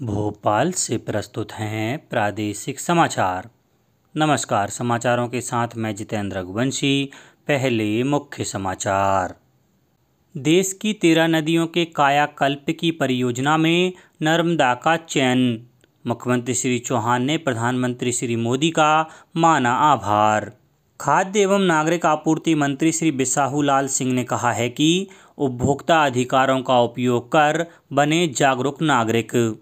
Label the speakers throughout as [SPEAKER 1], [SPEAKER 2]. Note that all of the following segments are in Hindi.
[SPEAKER 1] भोपाल से प्रस्तुत हैं प्रादेशिक समाचार। नमस्कार, समाचारों के साथ मैं जितेंद्र रघुवंशी। पहले मुख्य समाचार। देश की 13 नदियों के कायाकल्प की परियोजना में नर्मदा का चयन। मुख्यमंत्री श्री चौहान ने प्रधानमंत्री श्री मोदी का माना आभार। खाद्य एवं नागरिक आपूर्ति मंत्री श्री बिसाहूलाल सिंह ने कहा है कि उपभोक्ता अधिकारों का उपयोग कर बने जागरूक नागरिक।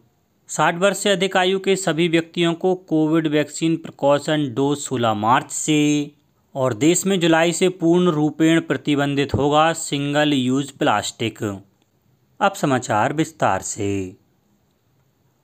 [SPEAKER 1] 60 वर्ष से अधिक आयु के सभी व्यक्तियों को कोविड वैक्सीन प्रिकॉशन डोज 16 मार्च से और देश में जुलाई से पूर्ण रूपेण प्रतिबंधित होगा सिंगल यूज प्लास्टिक। अब समाचार विस्तार से।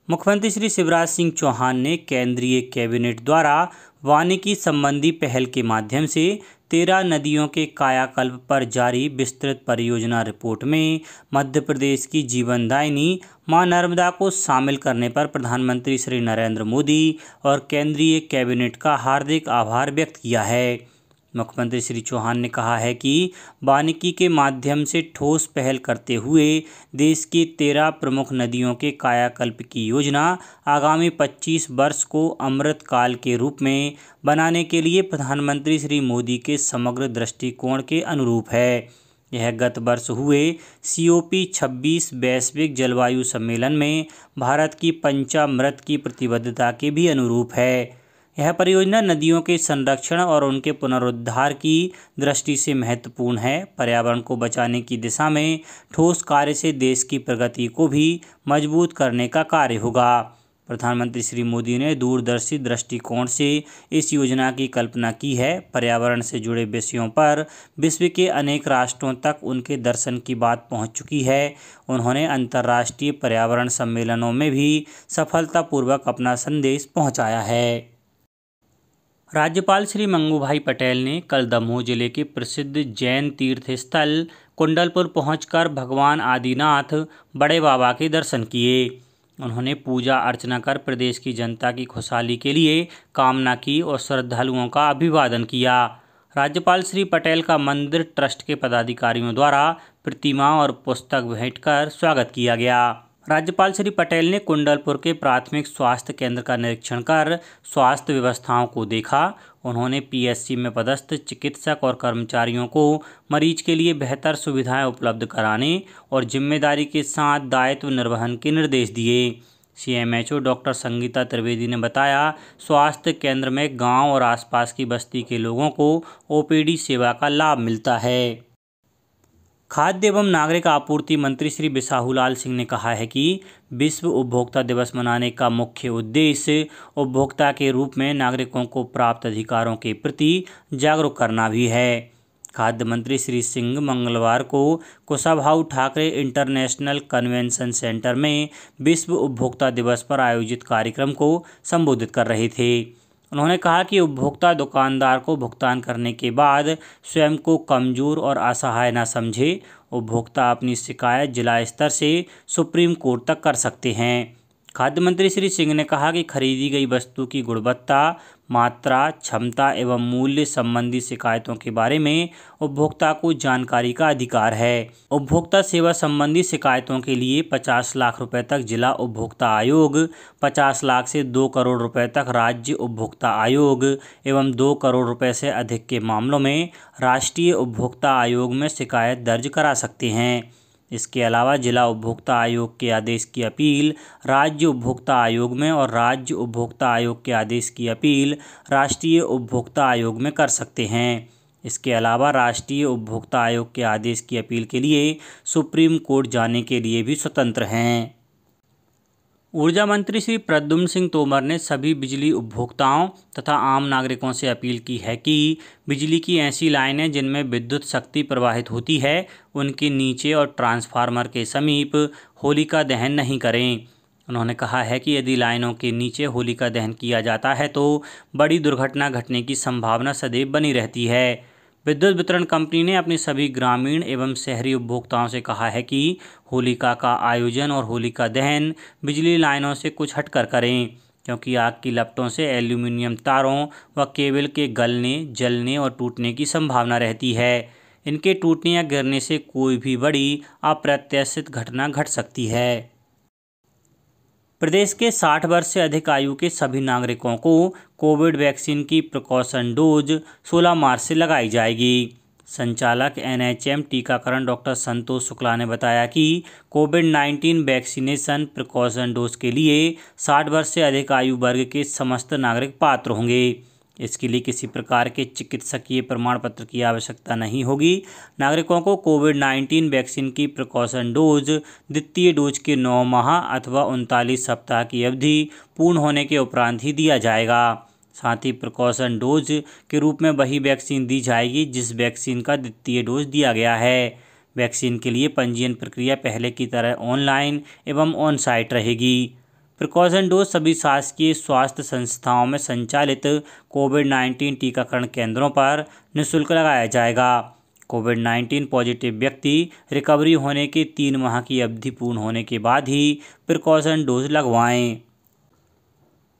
[SPEAKER 1] मुख्यमंत्री श्री शिवराज सिंह चौहान ने केंद्रीय कैबिनेट द्वारा वानिकी संबंधी पहल के माध्यम से 13 नदियों के कायाकल्प पर जारी विस्तृत परियोजना रिपोर्ट में मध्य प्रदेश की जीवनदायिनी मां नर्मदा को शामिल करने पर प्रधानमंत्री श्री नरेंद्र मोदी और केंद्रीय कैबिनेट का हार्दिक आभार व्यक्त किया है। मुख्यमंत्री श्री चौहान ने कहा है कि वानिकी के माध्यम से ठोस पहल करते हुए देश की 13 प्रमुख नदियों के कायाकल्प की योजना आगामी 25 वर्ष को अमृत काल के रूप में बनाने के लिए प्रधानमंत्री श्री मोदी के समग्र दृष्टिकोण के अनुरूप है। यह गत वर्ष हुए COP 26 वैश्विक जलवायु सम्मेलन में भारत की पंचामृत की प्रतिबद्धता के भी अनुरूप है। यह परियोजना नदियों के संरक्षण और उनके पुनरुद्धार की दृष्टि से महत्वपूर्ण है। पर्यावरण को बचाने की दिशा में ठोस कार्य से देश की प्रगति को भी मजबूत करने का कार्य होगा। प्रधानमंत्री श्री मोदी ने दूरदर्शी दृष्टिकोण से इस योजना की कल्पना की है। पर्यावरण से जुड़े विषयों पर विश्व के अनेक राष्ट्रों तक उनके दर्शन की बात पहुंच चुकी है। उन्होंने अंतर्राष्ट्रीय पर्यावरण सम्मेलनों में भी सफलतापूर्वक अपना संदेश पहुंचाया है। राज्यपाल श्री मंगूभाई पटेल ने कल दमोह जिले के प्रसिद्ध जैन तीर्थ स्थल कुंडलपुर पहुंचकर भगवान आदिनाथ बड़े बाबा के दर्शन किए। उन्होंने पूजा अर्चना कर प्रदेश की जनता की खुशहाली के लिए कामना की और श्रद्धालुओं का अभिवादन किया। राज्यपाल श्री पटेल का मंदिर ट्रस्ट के पदाधिकारियों द्वारा प्रतिमा और पुस्तक भेंट कर स्वागत किया गया। राज्यपाल श्री पटेल ने कुंडलपुर के प्राथमिक स्वास्थ्य केंद्र का निरीक्षण कर स्वास्थ्य व्यवस्थाओं को देखा। उन्होंने PSC में पदस्थ चिकित्सक और कर्मचारियों को मरीज के लिए बेहतर सुविधाएं उपलब्ध कराने और जिम्मेदारी के साथ दायित्व निर्वहन के निर्देश दिए। CMHO डॉक्टर संगीता त्रिवेदी ने बताया, स्वास्थ्य केंद्र में गांव और आसपास की बस्ती के लोगों को OPD सेवा का लाभ मिलता है। खाद्य एवं नागरिक आपूर्ति मंत्री श्री बिसाहूलाल सिंह ने कहा है कि विश्व उपभोक्ता दिवस मनाने का मुख्य उद्देश्य उपभोक्ता के रूप में नागरिकों को प्राप्त अधिकारों के प्रति जागरूक करना भी है। खाद्य मंत्री श्री सिंह मंगलवार को Kushabhau Thackeray international convention centre में विश्व उपभोक्ता दिवस पर आयोजित कार्यक्रम को संबोधित कर रहे थे। उन्होंने कहा कि उपभोक्ता दुकानदार को भुगतान करने के बाद स्वयं को कमजोर और असहाय न समझे। उपभोक्ता अपनी शिकायत जिला स्तर से सुप्रीम कोर्ट तक कर सकते हैं। खाद्य मंत्री श्री सिंह ने कहा कि खरीदी गई वस्तु की गुणवत्ता, मात्रा, क्षमता एवं मूल्य संबंधी शिकायतों के बारे में उपभोक्ता को जानकारी का अधिकार है। उपभोक्ता सेवा संबंधी शिकायतों के लिए 50 लाख रुपए तक जिला उपभोक्ता आयोग, 50 लाख से 2 करोड़ रुपए तक राज्य उपभोक्ता आयोग एवं 2 करोड़ रुपए से अधिक के मामलों में राष्ट्रीय उपभोक्ता आयोग में शिकायत दर्ज करा सकते हैं। इसके अलावा जिला उपभोक्ता आयोग के आदेश की अपील राज्य उपभोक्ता आयोग में और राज्य उपभोक्ता आयोग के आदेश की अपील राष्ट्रीय उपभोक्ता आयोग में कर सकते हैं। इसके अलावा राष्ट्रीय उपभोक्ता आयोग के आदेश की अपील के लिए सुप्रीम कोर्ट जाने के लिए भी स्वतंत्र हैं। ऊर्जा मंत्री श्री प्रद्युम्न सिंह तोमर ने सभी बिजली उपभोक्ताओं तथा आम नागरिकों से अपील की है कि बिजली की ऐसी लाइनें जिनमें विद्युत शक्ति प्रवाहित होती है उनके नीचे और ट्रांसफार्मर के समीप होलिका दहन नहीं करें। उन्होंने कहा है कि यदि लाइनों के नीचे होलिका दहन किया जाता है तो बड़ी दुर्घटना घटने की संभावना सदैव बनी रहती है। विद्युत वितरण कंपनी ने अपने सभी ग्रामीण एवं शहरी उपभोक्ताओं से कहा है कि होलिका का आयोजन और होलिका दहन बिजली लाइनों से कुछ हटकर करें, क्योंकि आग की लपटों से एल्यूमीनियम तारों व केबल के गलने, जलने और टूटने की संभावना रहती है। इनके टूटने या गिरने से कोई भी बड़ी अप्रत्याशित घटना घट सकती है। प्रदेश के 60 वर्ष से अधिक आयु के सभी नागरिकों को कोविड वैक्सीन की प्रिकॉशन डोज 16 मार्च से लगाई जाएगी। संचालक NHM टीकाकरण डॉक्टर संतोष शुक्ला ने बताया कि कोविड-19 वैक्सीनेशन प्रिकॉशन डोज के लिए 60 वर्ष से अधिक आयु वर्ग के समस्त नागरिक पात्र होंगे। इसके लिए किसी प्रकार के चिकित्सकीय प्रमाण पत्र की आवश्यकता नहीं होगी। नागरिकों को कोविड-19 वैक्सीन की प्रिकॉशन डोज द्वितीय डोज के 9 माह अथवा 39 सप्ताह की अवधि पूर्ण होने के उपरांत ही दिया जाएगा। साथ ही प्रिकॉशन डोज के रूप में वही वैक्सीन दी जाएगी जिस वैक्सीन का द्वितीय डोज दिया गया है। वैक्सीन के लिए पंजीयन प्रक्रिया पहले की तरह ऑनलाइन एवं ऑन साइट रहेगी। प्रिकॉशन डोज सभी शासकीय स्वास्थ्य संस्थाओं में संचालित कोविड-19 टीकाकरण केंद्रों पर निःशुल्क लगाया जाएगा। कोविड-19 पॉजिटिव व्यक्ति रिकवरी होने के 3 माह की अवधि पूर्ण होने के बाद ही प्रिकॉशन डोज लगवाएं।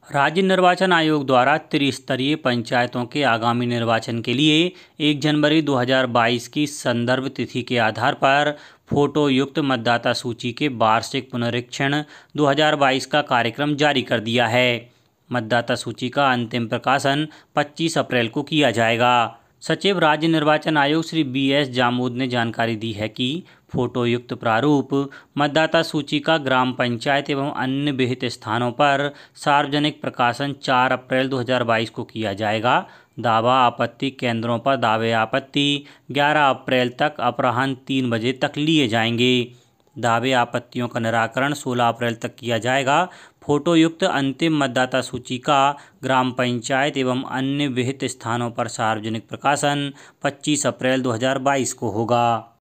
[SPEAKER 1] राज्य निर्वाचन आयोग द्वारा त्रिस्तरीय पंचायतों के आगामी निर्वाचन के लिए 1 जनवरी 2022 की संदर्भ तिथि के आधार पर फोटो युक्त मतदाता सूची के वार्षिक पुनरीक्षण 2022 का कार्यक्रम जारी कर दिया है। मतदाता सूची का अंतिम प्रकाशन 25 अप्रैल को किया जाएगा। सचिव राज्य निर्वाचन आयोग श्री BS जामोद ने जानकारी दी है कि फोटो युक्त प्रारूप मतदाता सूची का ग्राम पंचायत एवं अन्य विहित स्थानों पर सार्वजनिक प्रकाशन 4 अप्रैल 2022 को किया जाएगा। दावा आपत्ति केंद्रों पर दावे आपत्ति 11 अप्रैल तक अपराह्न 3 बजे तक लिए जाएंगे। दावे आपत्तियों का निराकरण 16 अप्रैल तक किया जाएगा। फोटो युक्त अंतिम मतदाता सूची का ग्राम पंचायत एवं अन्य विहित स्थानों पर सार्वजनिक प्रकाशन 25 अप्रैल 2022 को होगा।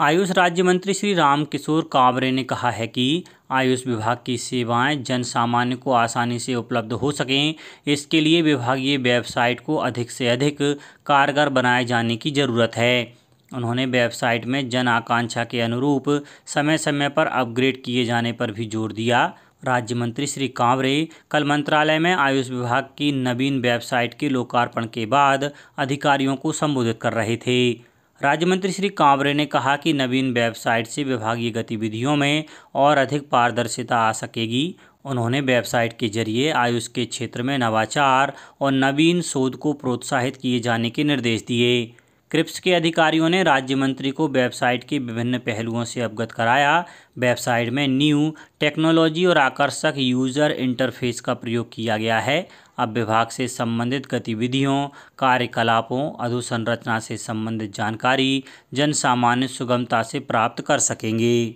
[SPEAKER 1] आयुष राज्य मंत्री श्री रामकिशोर कांवरे ने कहा है कि आयुष विभाग की सेवाएं जन सामान्य को आसानी से उपलब्ध हो सकें, इसके लिए विभागीय वेबसाइट को अधिक से अधिक कारगर बनाए जाने की ज़रूरत है। उन्होंने वेबसाइट में जन आकांक्षा के अनुरूप समय समय पर अपग्रेड किए जाने पर भी जोर दिया। राज्य मंत्री श्री कांवरे कल मंत्रालय में आयुष विभाग की नवीन वेबसाइट के लोकार्पण के बाद अधिकारियों को संबोधित कर रहे थे। राज्य मंत्री श्री कांवरे ने कहा कि नवीन वेबसाइट से विभागीय गतिविधियों में और अधिक पारदर्शिता आ सकेगी। उन्होंने वेबसाइट के जरिए आयुष के क्षेत्र में नवाचार और नवीन शोध को प्रोत्साहित किए जाने के निर्देश दिए। क्रिप्स के अधिकारियों ने राज्य मंत्री को वेबसाइट के विभिन्न पहलुओं से अवगत कराया। वेबसाइट में न्यू टेक्नोलॉजी और आकर्षक यूज़र इंटरफेस का प्रयोग किया गया है। अब विभाग से संबंधित गतिविधियों, कार्यकलापों, अधोसंरचना से संबंधित जानकारी जन सामान्य सुगमता से प्राप्त कर सकेंगे।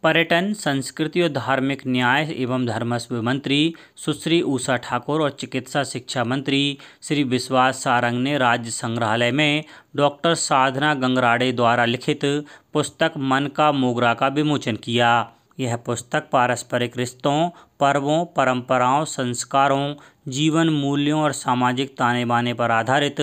[SPEAKER 1] पर्यटन, संस्कृति और धार्मिक न्याय एवं धर्मस्व मंत्री सुश्री उषा ठाकुर और चिकित्सा शिक्षा मंत्री श्री विश्वास सारंग ने राज्य संग्रहालय में डॉक्टर साधना गंगराड़े द्वारा लिखित पुस्तक मन का मोगरा का विमोचन किया। यह पुस्तक पारस्परिक रिश्तों, पर्वों, परंपराओं, संस्कारों, जीवन मूल्यों और सामाजिक ताने बाने पर आधारित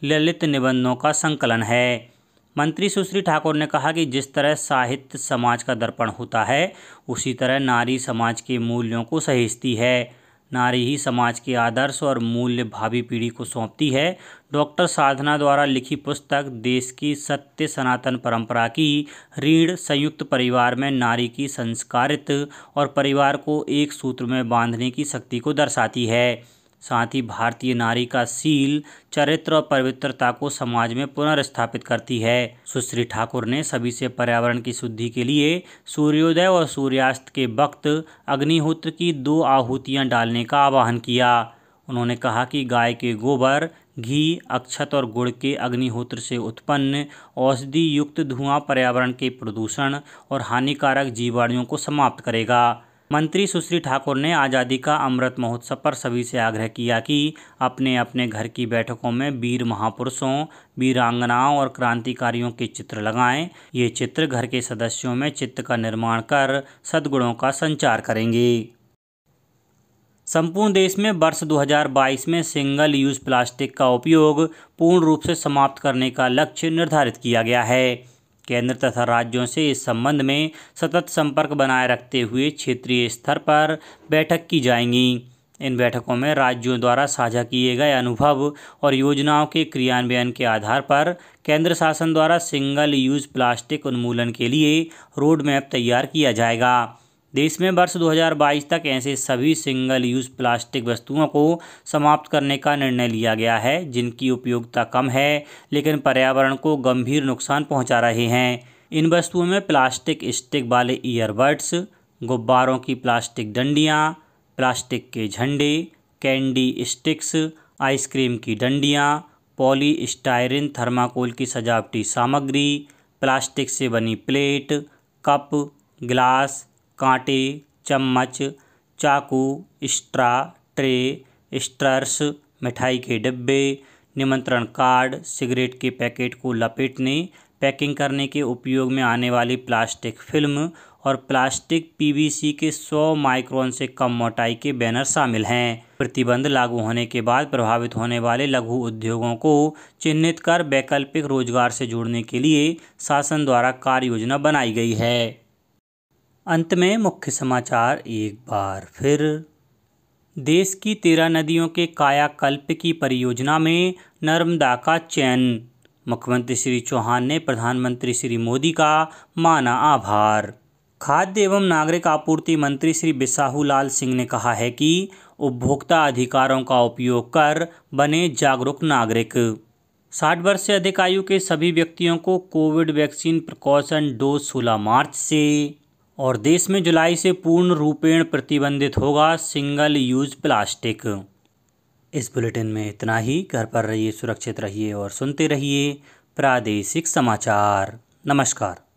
[SPEAKER 1] ललित निबंधों का संकलन है। मंत्री सुश्री ठाकुर ने कहा कि जिस तरह साहित्य समाज का दर्पण होता है, उसी तरह नारी समाज के मूल्यों को सहेजती है। नारी ही समाज के आदर्श और मूल्य भावी पीढ़ी को सौंपती है। डॉक्टर साधना द्वारा लिखी पुस्तक देश की सत्य सनातन परंपरा की रीढ़ संयुक्त परिवार में नारी की संस्कारित और परिवार को एक सूत्र में बांधने की शक्ति को दर्शाती है। साथ ही भारतीय नारी का शील, चरित्र और पवित्रता को समाज में पुनर्स्थापित करती है। सुश्री ठाकुर ने सभी से पर्यावरण की शुद्धि के लिए सूर्योदय और सूर्यास्त के वक्त अग्निहोत्र की 2 आहुतियां डालने का आह्वान किया। उन्होंने कहा कि गाय के गोबर, घी, अक्षत और गुड़ के अग्निहोत्र से उत्पन्न औषधि युक्त धुआं पर्यावरण के प्रदूषण और हानिकारक जीवाणुओं को समाप्त करेगा। मंत्री सुश्री ठाकुर ने आज़ादी का अमृत महोत्सव पर सभी से आग्रह किया कि अपने अपने घर की बैठकों में वीर महापुरुषों, वीरांगनाओं और क्रांतिकारियों के चित्र लगाएं। ये चित्र घर के सदस्यों में चित्त का निर्माण कर सद्गुणों का संचार करेंगे। संपूर्ण देश में वर्ष 2022 में सिंगल यूज़ प्लास्टिक का उपयोग पूर्ण रूप से समाप्त करने का लक्ष्य निर्धारित किया गया है। केंद्र तथा राज्यों से इस संबंध में सतत संपर्क बनाए रखते हुए क्षेत्रीय स्तर पर बैठक की जाएंगी। इन बैठकों में राज्यों द्वारा साझा किए गए अनुभव और योजनाओं के क्रियान्वयन के आधार पर केंद्र शासन द्वारा सिंगल यूज़ प्लास्टिक उन्मूलन के लिए रोड मैप तैयार किया जाएगा। देश में वर्ष 2022 तक ऐसे सभी सिंगल यूज़ प्लास्टिक वस्तुओं को समाप्त करने का निर्णय लिया गया है जिनकी उपयोगिता कम है लेकिन पर्यावरण को गंभीर नुकसान पहुंचा रहे हैं। इन वस्तुओं में प्लास्टिक स्टिक वाले ईयरबड्स, गुब्बारों की प्लास्टिक डंडियाँ, प्लास्टिक के झंडे, कैंडी स्टिक्स, आइसक्रीम की डंडियाँ, पॉलीस्टायरीन थर्माकोल की सजावटी सामग्री, प्लास्टिक से बनी प्लेट, कप, गिलास, कांटे, चम्मच, चाकू, स्ट्रा, ट्रे, स्टर्स, मिठाई के डिब्बे, निमंत्रण कार्ड, सिगरेट के पैकेट को लपेटने, पैकिंग करने के उपयोग में आने वाली प्लास्टिक फिल्म और प्लास्टिक पीवीसी के 100 माइक्रोन से कम मोटाई के बैनर शामिल हैं। प्रतिबंध लागू होने के बाद प्रभावित होने वाले लघु उद्योगों को चिन्हित कर वैकल्पिक रोजगार से जोड़ने के लिए शासन द्वारा कार्य योजना बनाई गई है। अंत में मुख्य समाचार एक बार फिर। देश की 13 नदियों के कायाकल्प की परियोजना में नर्मदा का चयन। मुख्यमंत्री श्री चौहान ने प्रधानमंत्री श्री मोदी का माना आभार। खाद्य एवं नागरिक आपूर्ति मंत्री श्री बिसाहू लाल सिंह ने कहा है कि उपभोक्ता अधिकारों का उपयोग कर बने जागरूक नागरिक। 60 वर्ष से अधिक आयु के सभी व्यक्तियों को कोविड वैक्सीन प्रिकॉशन डोज 16 मार्च से। और देश में जुलाई से पूर्ण रूपेण प्रतिबंधित होगा सिंगल यूज प्लास्टिक। इस बुलेटिन में इतना ही। घर पर रहिए, सुरक्षित रहिए और सुनते रहिए प्रादेशिक समाचार। नमस्कार।